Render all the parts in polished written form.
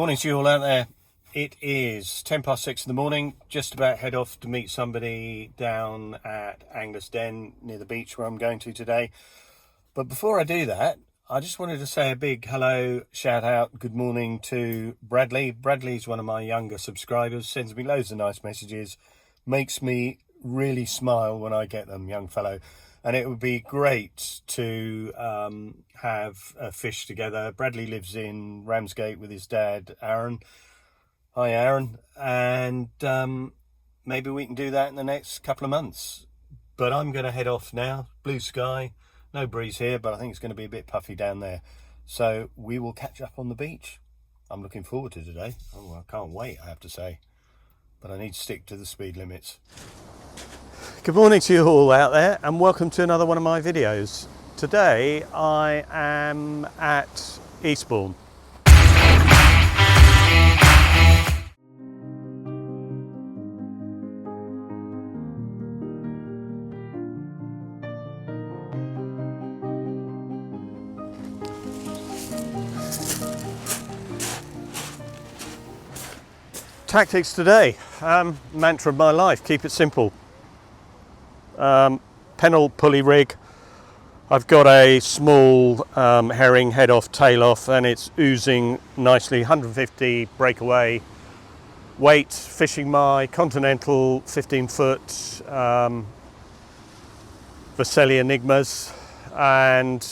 Morning to you all out there. It is 6:10 in the morning, just about head off to meet somebody down at Angus Den near the beach where I'm going to today. But before I do that, I just wanted to say a big hello, shout out, good morning to Bradley. Bradley's one of my younger subscribers, sends me loads of nice messages, makes me really smile when I get them, young fellow. And it would be great to have a fish together. Bradley lives in Ramsgate with his dad, Aaron. Hi, Aaron. And maybe we can do that in the next couple of months. But I'm going to head off now. Blue sky, no breeze here, but I think it's going to be a bit puffy down there. So we will catch up on the beach. I'm looking forward to today. Oh, I can't wait, I have to say. But I need to stick to the speed limits. Good morning to you all out there, and welcome to another one of my videos. Today I am at Eastbourne. Tactics today, mantra of my life, keep it simple. Pennel pulley rig. I've got a small herring head off, tail off, and it's oozing nicely. 150 breakaway weight, fishing my Continental 15-foot Vasselli Enigmas, and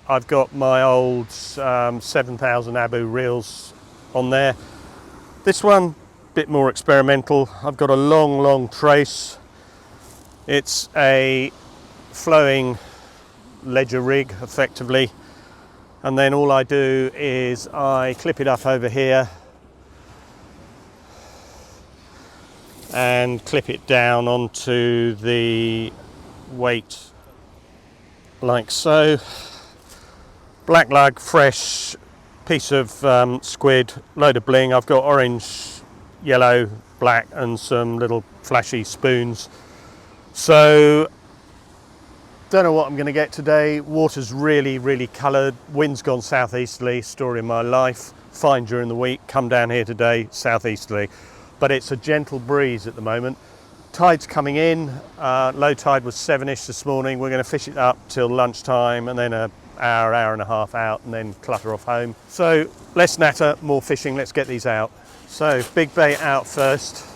I've got my old 7000 Abu reels on there. This one, a bit more experimental. I've got a long trace. It's a flowing ledger rig effectively, and then all I do is I clip it up over here and clip it down onto the weight like so. Black lug, fresh piece of squid, load of bling. I've got orange, yellow, black and some little flashy spoons. So, don't know what I'm going to get today. Water's really coloured. Wind's gone southeasterly, story of my life. Fine during the week, come down here today, southeasterly. But it's a gentle breeze at the moment. Tide's coming in. Low tide was 7ish this morning. We're going to fish it up till lunchtime and then an hour and a half out and then clutter off home. So, less natter, more fishing. Let's get these out. So, big bait out first.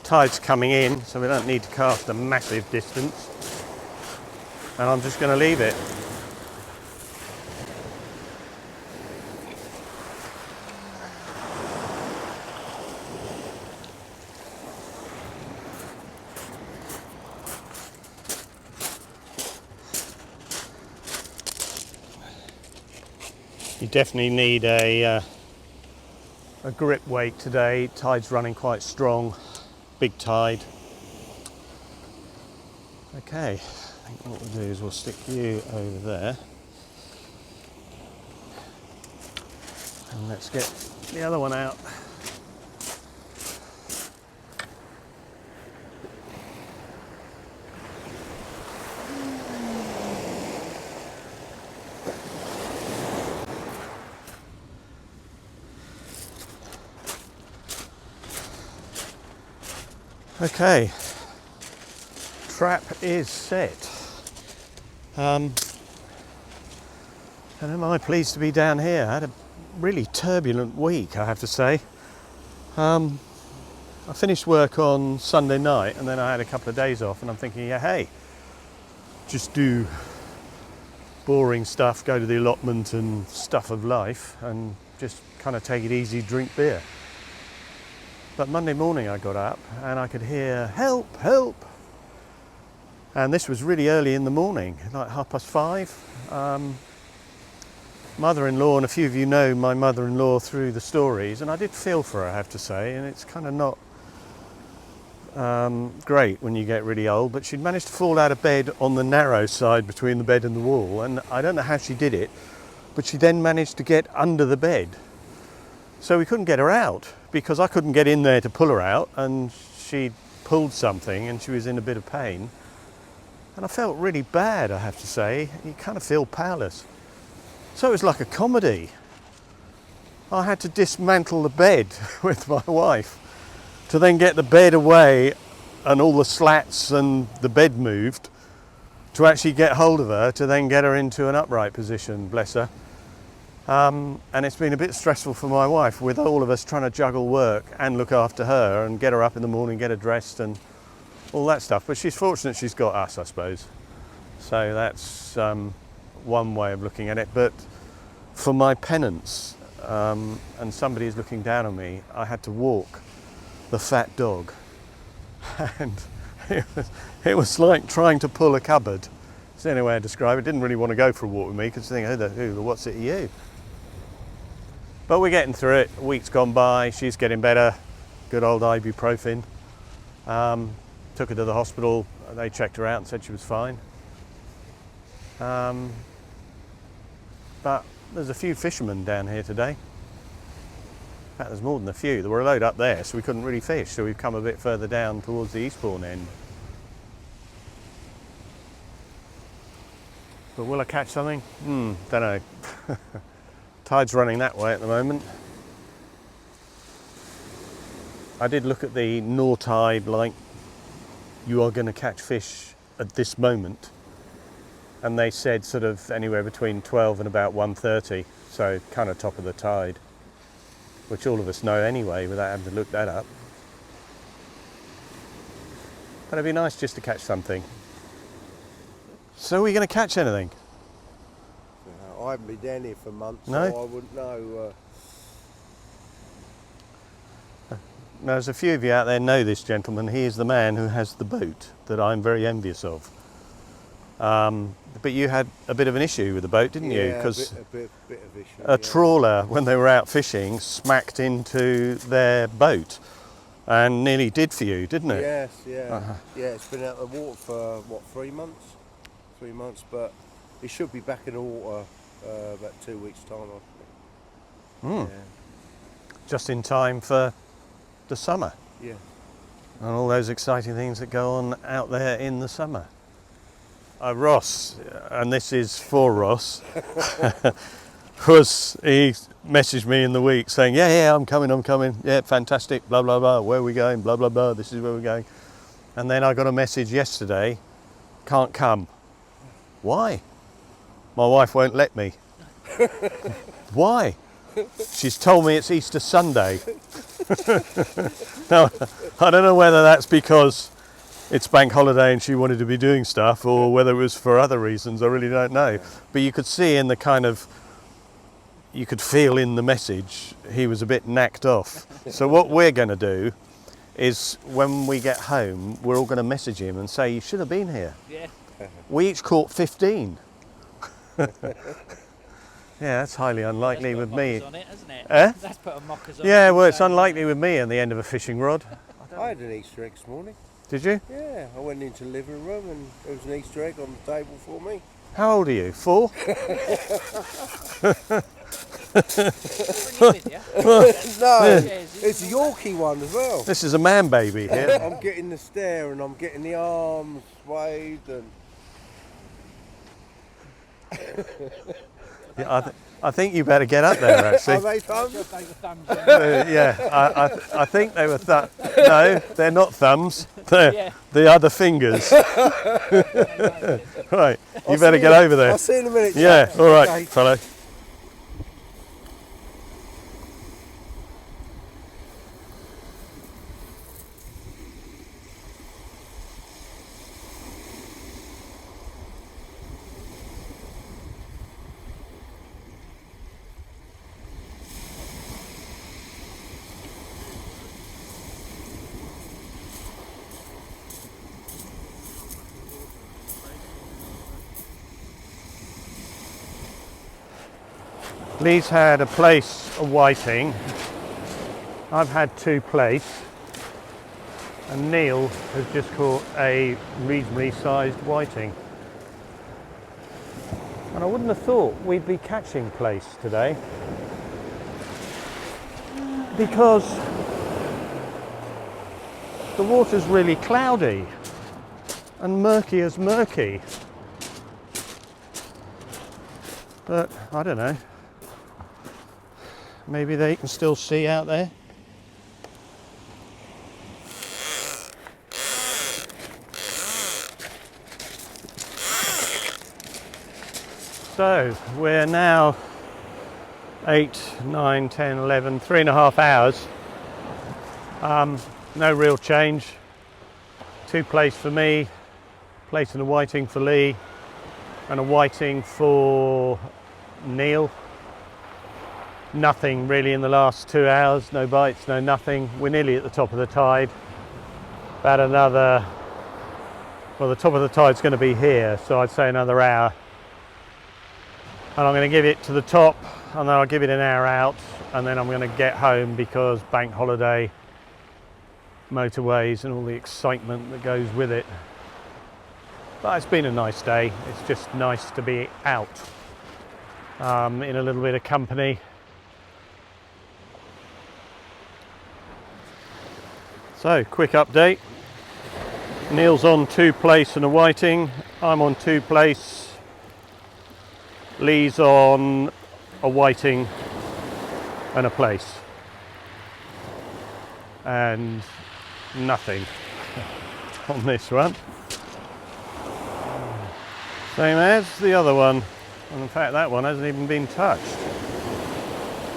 Tide's coming in, so we don't need to cast a massive distance, and I'm just going to leave it. You definitely need a grip weight today. Tide's running quite strong. Big tide. Okay, I think what we'll do is we'll stick you over there. And let's get the other one out. Okay, trap is set. And am I pleased to be down here? I had a really turbulent week, I have to say. I finished work on Sunday night and then I had a couple of days off, and I'm thinking, yeah, hey, just do boring stuff, go to the allotment and stuff of life and just kind of take it easy, drink beer. But Monday morning I got up and I could hear, help, help. And this was really early in the morning, like 5:30. Mother-in-law, and a few of you know my mother-in-law through the stories, and I did feel for her, I have to say, and it's kind of not great when you get really old, but she'd managed to fall out of bed on the narrow side between the bed and the wall, and I don't know how she did it, but she then managed to get under the bed. So we couldn't get her out, because I couldn't get in there to pull her out, and she pulled something and she was in a bit of pain. And I felt really bad, I have to say. You kind of feel powerless. So it was like a comedy. I had to dismantle the bed with my wife to then get the bed away and all the slats and the bed moved to actually get hold of her to then get her into an upright position, bless her. And it's been a bit stressful for my wife with all of us trying to juggle work and look after her and get her up in the morning, get her dressed and all that stuff. But she's fortunate she's got us, I suppose. So that's one way of looking at it. But for my penance, and somebody is looking down on me, I had to walk the fat dog. And it was like trying to pull a cupboard. It's the only way I describe it. Didn't really want to go for a walk with me because I think, what's it to you? But we're getting through it. A week's gone by, she's getting better. Good old ibuprofen. Took her to the hospital, they checked her out and said she was fine. But there's a few fishermen down here today. In fact, there's more than a few. There were a load up there, so we couldn't really fish, so we've come a bit further down towards the Eastbourne end. But will I catch something? Don't know. Tide's running that way at the moment. I did look at the Nor tide, like, you are going to catch fish at this moment. And they said sort of anywhere between 12 and about 1:30, so kind of top of the tide, which all of us know anyway without having to look that up. But it'd be nice just to catch something. So are we going to catch anything? I haven't been down here for months, No? so I wouldn't know. Now, there's a few of you out there know this gentleman. He is the man who has the boat that I'm very envious of. But you had a bit of an issue with the boat, didn't you? Because a bit of issue. a trawler, when they were out fishing, smacked into their boat and nearly did for you, didn't it? Yes, yeah. Yeah, it's been out of the water for, what, 3 months? 3 months, but it should be back in the water about 2 weeks' time, I think. Yeah. Just in time for the summer. Yeah. And all those exciting things that go on out there in the summer. Ross, and this is for Ross, he messaged me in the week saying, yeah, I'm coming, yeah, fantastic, blah, blah, blah, where are we going, blah, blah, blah, this is where we're going. And then I got a message yesterday, can't come. Why? My wife won't let me. Why? She's told me it's Easter Sunday. Now, I don't know whether that's because it's bank holiday and she wanted to be doing stuff, or whether it was for other reasons. I really don't know. But you could see in the you could feel in the message, he was a bit knacked off. So what we're going to do is, when we get home, we're all going to message him and say, you should have been here. Yeah. We each caught 15. Yeah, that's highly unlikely with me. On it, hasn't it? Eh? That's put a mockers on Yeah, it. well, it's unlikely with me at the end of a fishing rod. I had an Easter egg this morning. Did you? Yeah, I went into the living room and there was an Easter egg on the table for me. How old are you? 4? Bring it with you. No, Yeah, it's a Yorkie one as well. This is a man baby here. I'm getting the stare and I'm getting the arms waved and... Yeah, I think you better get up there, actually. Are they thumbs? They were thumbs in. Yeah, I think they were no, they're not thumbs. They're Yeah. the other fingers. Right, you better get over there. I'll see you in a minute. Yeah, chap. all right, Okay. fellow. Lee's had a Plaice, a Whiting. I've had 2 Plaice. And Neil has just caught a reasonably sized Whiting. And I wouldn't have thought we'd be catching Plaice today, because the water's really cloudy and murky as murky. But I don't know. Maybe they can still see out there. So we're now 8, 9, 10, 11, 3.5 hours. No real change. 2 Plaice for me, Plaice and a Whiting for Lee, and a Whiting for Neil. Nothing really in the last 2 hours, no bites, no nothing. We're nearly at the top of the tide. About another, well, the top of the tide's going to be here, so I'd say another hour. And I'm going to give it to the top, and then I'll give it an hour out, and then I'm going to get home because bank holiday, motorways and all the excitement that goes with it. But it's been a nice day. It's just nice to be out in a little bit of company. So, quick update. Neil's on 2 Plaice and a Whiting. I'm on 2 Plaice. Lee's on a Whiting and a Plaice. And nothing on this one. Same as the other one. And in fact, that one hasn't even been touched.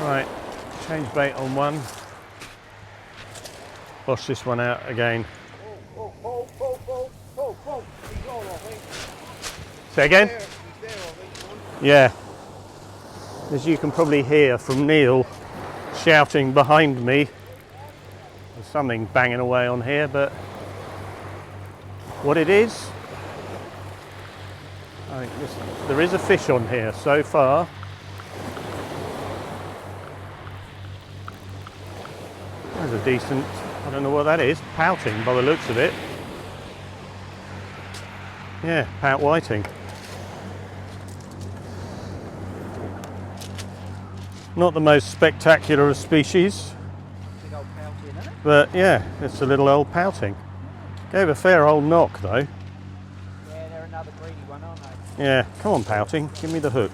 Right, change bait on one. Wash this one out again. Say again? Yeah. As you can probably hear from Neil shouting behind me, there's something banging away on here, but what it is, I think there is a fish on here so far. There's a decent, I don't know what that is, pouting by the looks of it. Yeah, Pout Whiting. Not the most spectacular of species, Big old pouting, isn't it? but yeah, it's a little old pouting. Gave a fair old knock though. Yeah, they're another greedy one, aren't they? Yeah, come on pouting, give me the hook.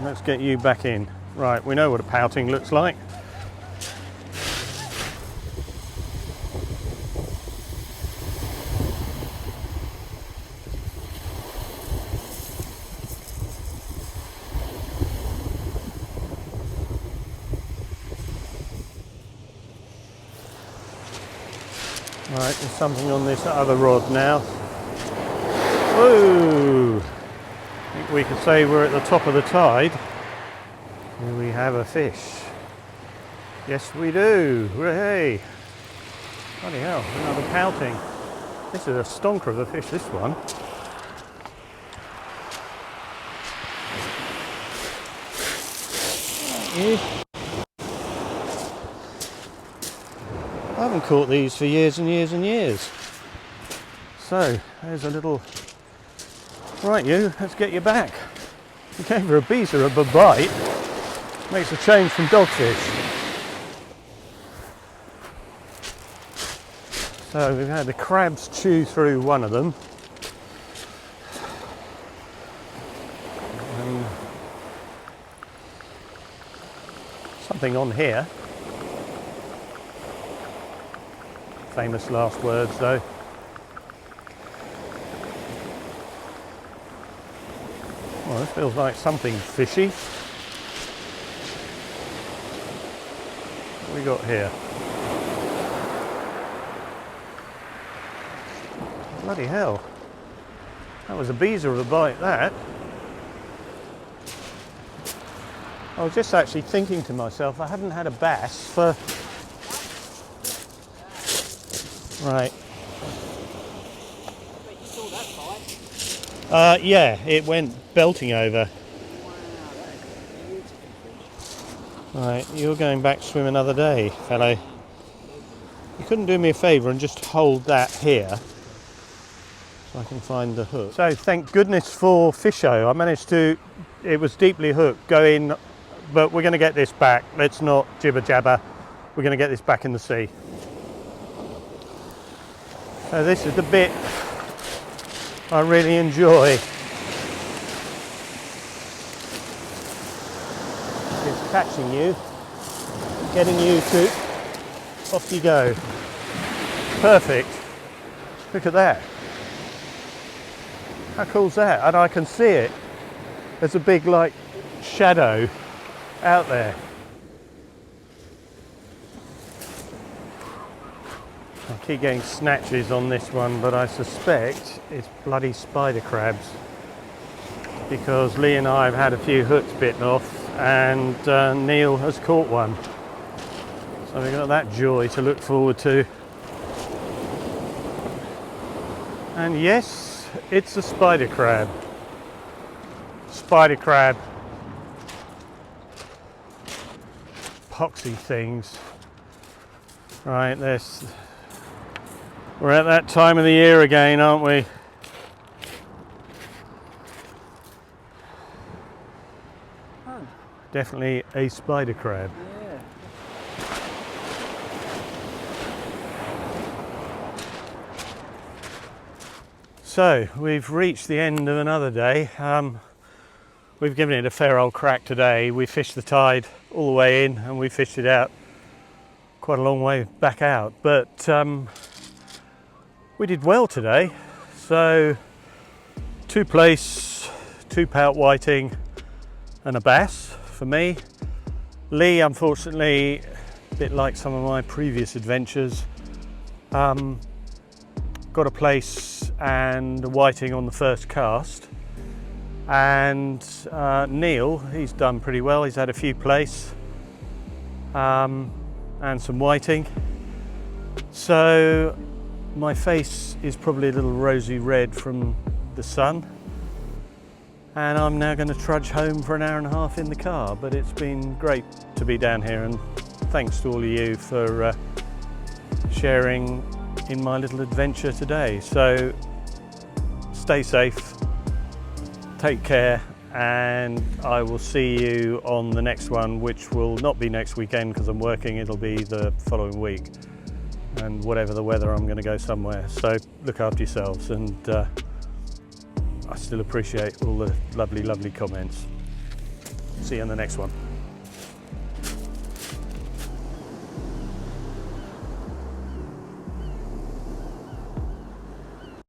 Let's get you back in. Right, we know what a pouting looks like. Right, there's something on this other rod now. Whoa! I think we could say we're at the top of the tide. Here we have a fish. Yes, we do. Hey! Bloody hell, another pouting. This is a stonker of a fish, this one. Yeah. I haven't caught these for years and years and years. So, there's a little... Right you, let's get you back. You gave her a beezer of a bite. Makes a change from dogfish. So we've had the crabs chew through one of them. And something on here. Famous last words though. Well, this feels like something fishy. What we got here? Bloody hell. That was a beezer of a bite, that. I was just actually thinking to myself, I haven't had a bass for... Right. But you saw that bite. Yeah, it went belting over. Wow, that is a beautiful fish. Right, you're going back to swim another day, fellow. You couldn't do me a favour and just hold that here so I can find the hook. So thank goodness for Fisho. I managed to, it was deeply hooked, go in, but we're going to get this back. Let's not jibber jabber. We're going to get this back in the sea. So this is the bit I really enjoy. It's catching you, getting you to, off you go. Perfect. Look at that. How cool's that? And I can see it. There's a big like shadow out there. I keep getting snatches on this one, but I suspect it's bloody spider crabs, because Lee and I have had a few hooks bitten off, and Neil has caught one. So we've got that joy to look forward to. And yes, it's a spider crab. Spider crab. Poxy things. Right, we're at that time of the year again, aren't we? Oh, Definitely a spider crab. yeah. So we've reached the end of another day. We've given it a fair old crack today. We fished the tide all the way in, and we fished it out quite a long way back out. But we did well today. So 2 plaice, 2 Pout Whiting, and a bass for me. Lee, unfortunately, a bit like some of my previous adventures, got a plaice and a whiting on the first cast. And Neil, he's done pretty well. He's had a few plaice and some whiting. So my face is probably a little rosy red from the sun. And I'm now going to trudge home for an hour and a half in the car. But it's been great to be down here, and thanks to all of you for sharing in my little adventure today. So stay safe, take care, and I will see you on the next one, which will not be next weekend because I'm working. It'll be the following week, and whatever the weather, I'm going to go somewhere. So look after yourselves, and I still appreciate all the lovely comments. See you on the next one.